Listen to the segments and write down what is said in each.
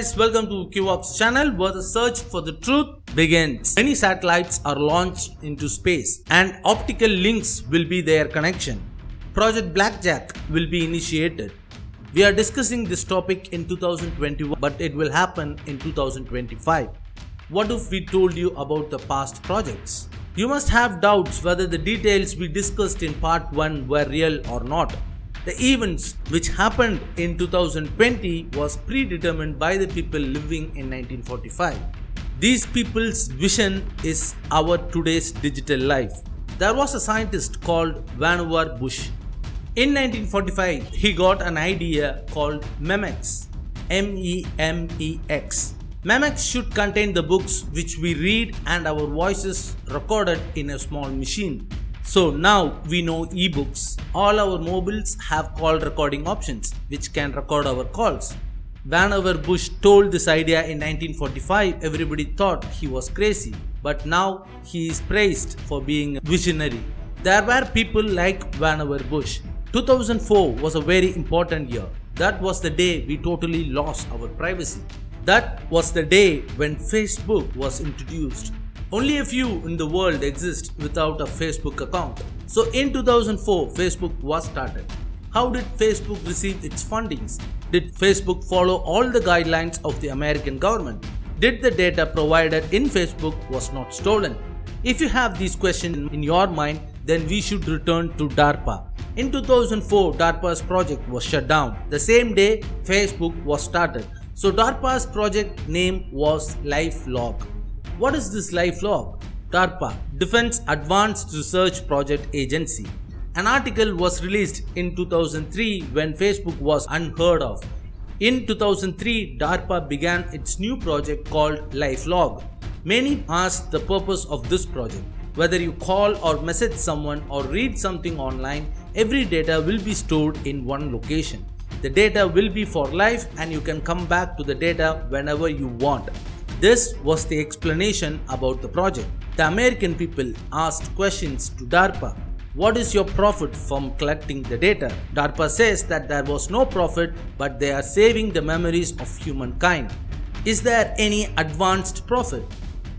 guys, welcome to WIKI VOX channel where the search for the truth begins. Many satellites are launched into space and optical links will be their connection. Project Blackjack will be initiated. We are discussing this topic in 2021 but it will happen in 2025. What if we told you about the past projects? You must have doubts whether the details we discussed in part 1 were real or not. The events which happened in 2020 was predetermined by the people living in 1945. These people's vision is our today's digital life. There was a scientist called VANNEVAR Bush. In 1945, he got an idea called MEMEX. M-E-M-E-X. MEMEX should contain the books which we read and our voices recorded in a small machine. So now we know ebooks. All our mobiles have call recording options which can record our calls. Whenever Bush told this idea in 1945, everybody thought he was crazy, but now he is praised for being a visionary. There were people like Whenever Bush. 2004 was a very important year. That was the day we totally lost our privacy. That was the day when Facebook was introduced. Only a few in the world exist without a Facebook account. So in 2004, Facebook was started. How did Facebook receive its fundings? Did Facebook follow all the guidelines of the American government? Did the data provided in Facebook was not stolen? If you have these questions in your mind, then we should return to DARPA. In 2004, DARPA's project was shut down. The same day, Facebook was started. So DARPA's project name was Lifelog. What is this Lifelog? DARPA, Defense Advanced Research Project Agency. An article was released in 2003 when Facebook was unheard of. In 2003, DARPA began its new project called Lifelog. Many asked the purpose of this project. Whether you call or message someone or read something online, every data will be stored in one location. The data will be for life and you can come back to the data whenever you want. This was the explanation about the project. The American people asked questions to DARPA. What is your profit from collecting the data? DARPA says that there was no profit, but they are saving the memories of humankind. Is there any advanced profit?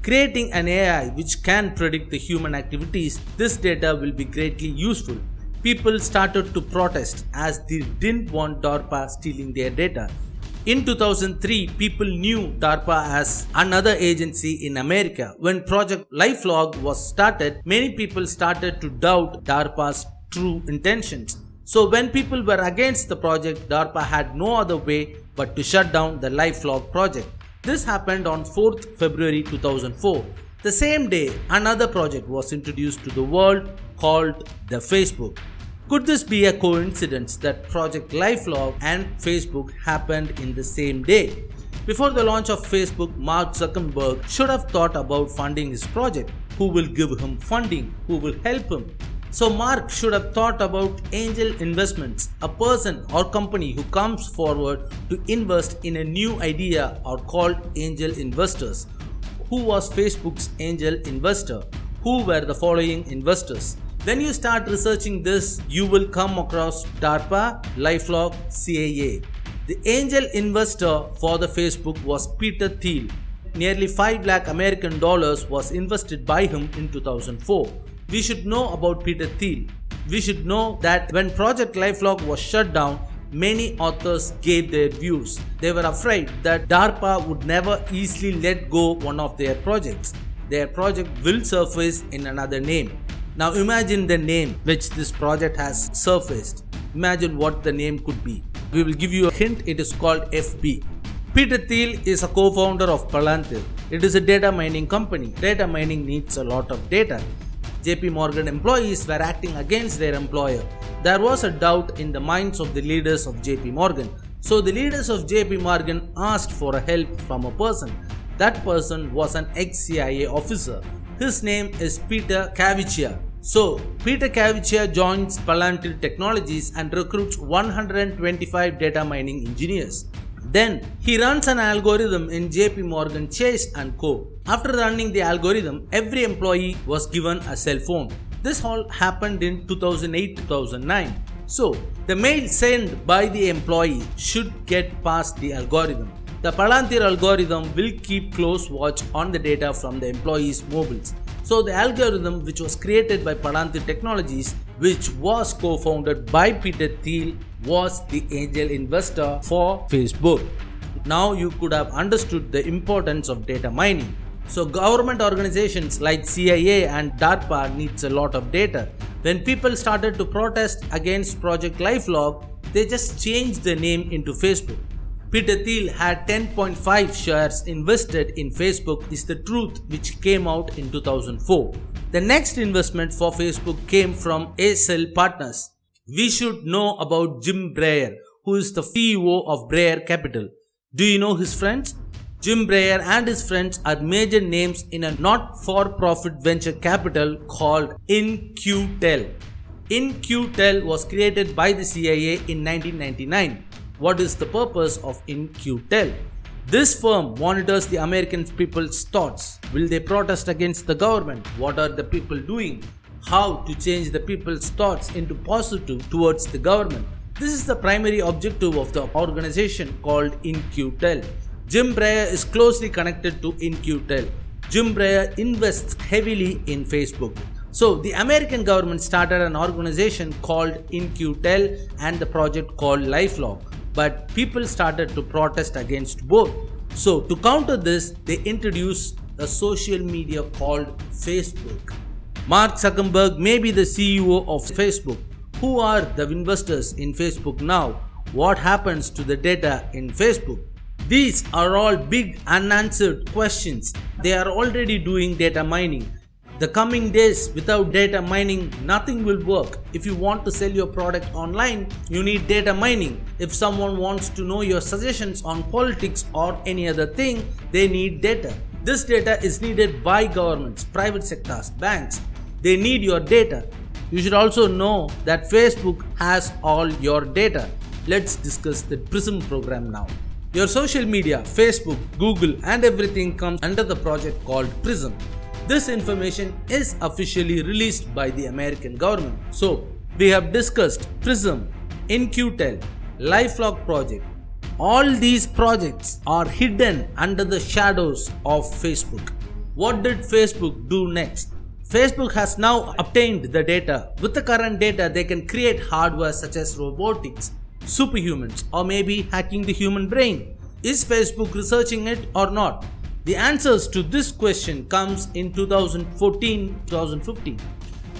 Creating an AI which can predict the human activities, this data will be greatly useful. People started to protest as they didn't want DARPA stealing their data. In 2003, people knew DARPA as another agency in America. When Project Lifelog was started, many people started to doubt DARPA's true intentions. So when people were against the project, DARPA had no other way but to shut down the Lifelog project. This happened on 4th February 2004. The same day, another project was introduced to the world called the Facebook. Could this be a coincidence that Project Lifelog and Facebook happened in the same day? Before the launch of Facebook, Mark Zuckerberg should have thought about funding his project. Who will give him funding? Who will help him? So Mark should have thought about angel investments, a person or company who comes forward to invest in a new idea are called angel investors. Who was Facebook's angel investor? Who were the following investors? When you start researching this, you will come across DARPA, Lifelog, CIA. The angel investor for the Facebook was Peter Thiel. Nearly 5 lakh American dollars was invested by him in 2004. We should know about Peter Thiel. We should know that when Project Lifelog was shut down, many authors gave their views. They were afraid that DARPA would never easily let go one of their projects. Their project will surface in another name. Now imagine the name which this project has surfaced. Imagine what the name could be. We will give you a hint, it is called FB. Peter Thiel is a co-founder of Palantir. It is a data mining company. Data mining needs a lot of data. JP Morgan employees were acting against their employer. There was a doubt in the minds of the leaders of JP Morgan. So the leaders of JP Morgan asked for a help from a person. That person was an ex-CIA officer. His name is Peter Caviccia. So, Peter Caviccia joins Palantir Technologies and recruits 125 data mining engineers. Then, he runs an algorithm in JP Morgan Chase & Co. After running the algorithm, every employee was given a cell phone. This all happened in 2008-2009. So, the mail sent by the employee should get past the algorithm. The Palantir algorithm will keep close watch on the data from the employees' mobiles. So the algorithm, which was created by Palantir Technologies, which was co-founded by Peter Thiel, was the angel investor for Facebook. Now you could have understood the importance of data mining. So government organizations like CIA and DARPA needs a lot of data. When people started to protest against Project Lifelog, they just changed the name into Facebook. Peter Thiel had 10.5 shares invested in Facebook is the truth, which came out in 2004. The next investment for Facebook came from ACell Partners. We should know about Jim Breyer, who is the CEO of Breyer Capital. Do you know his friends? Jim Breyer and his friends are major names in a not-for-profit venture capital called IN-Q-Tel. IN-Q-Tel was created by the CIA in 1999. What is the purpose of IN-Q-Tel? This firm monitors the American people's thoughts. Will they protest against the government? What are the people doing? How to change the people's thoughts into positive towards the government? This is the primary objective of the organization called IN-Q-Tel. Jim Breyer is closely connected to IN-Q-Tel. Jim Breyer invests heavily in Facebook. So the American government started an organization called IN-Q-Tel and the project called Lifelog. But people started to protest against both. So to counter this, they introduced a social media called Facebook. Mark Zuckerberg may be the CEO of Facebook. Who are the investors in Facebook now? What happens to the data in Facebook? These are all big unanswered questions. They are already doing data mining. The coming days without data mining, nothing will work. If you want to sell your product online, you need data mining. If someone wants to know your suggestions on politics or any other thing, they need data. This data is needed by governments, private sectors, banks. They need your data. You should also know that Facebook has all your data. Let's discuss the PRISM program now. Your social media, Facebook, Google and everything comes under the project called PRISM. This information is officially released by the American government. So, we have discussed PRISM, IN-Q-Tel, Lifelog project. All these projects are hidden under the shadows of Facebook. What did Facebook do next? Facebook has now obtained the data. With the current data, they can create hardware such as robotics, superhumans, or maybe hacking the human brain. Is Facebook researching it or not? The answers to this question comes in 2014-2015.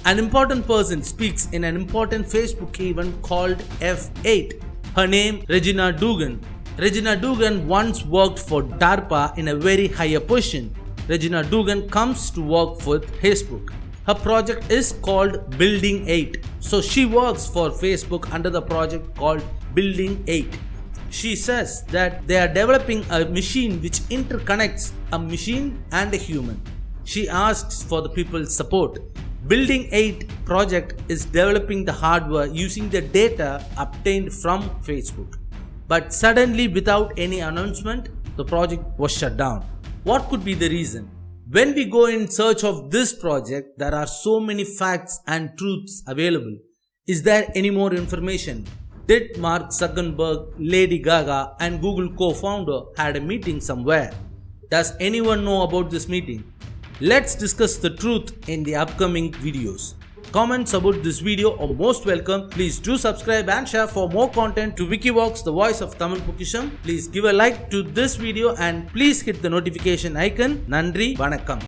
An important person speaks in an important Facebook event called F8. Her name Regina Dugan. Regina Dugan once worked for DARPA in a very higher position. Regina Dugan comes to work for Facebook. Her project is called Building 8. So she works for Facebook under the project called Building 8. She says that they are developing a machine which interconnects a machine and a human. She asks for the people's support. Building 8 project is developing the hardware using the data obtained from Facebook. But suddenly, without any announcement, the project was shut down. What could be the reason? When we go in search of this project, there are so many facts and truths available. Is there any more information? Did Mark Zuckerberg, Lady Gaga and Google co-founder had a meeting somewhere? Does anyone know about this meeting? Let's discuss the truth in the upcoming videos. Comments about this video are most welcome. Please do subscribe and share for more content to WIKI VOX, the voice of Tamil Pokkisham. Please give a like to this video and please hit the notification icon. Nandri, Vanakkam.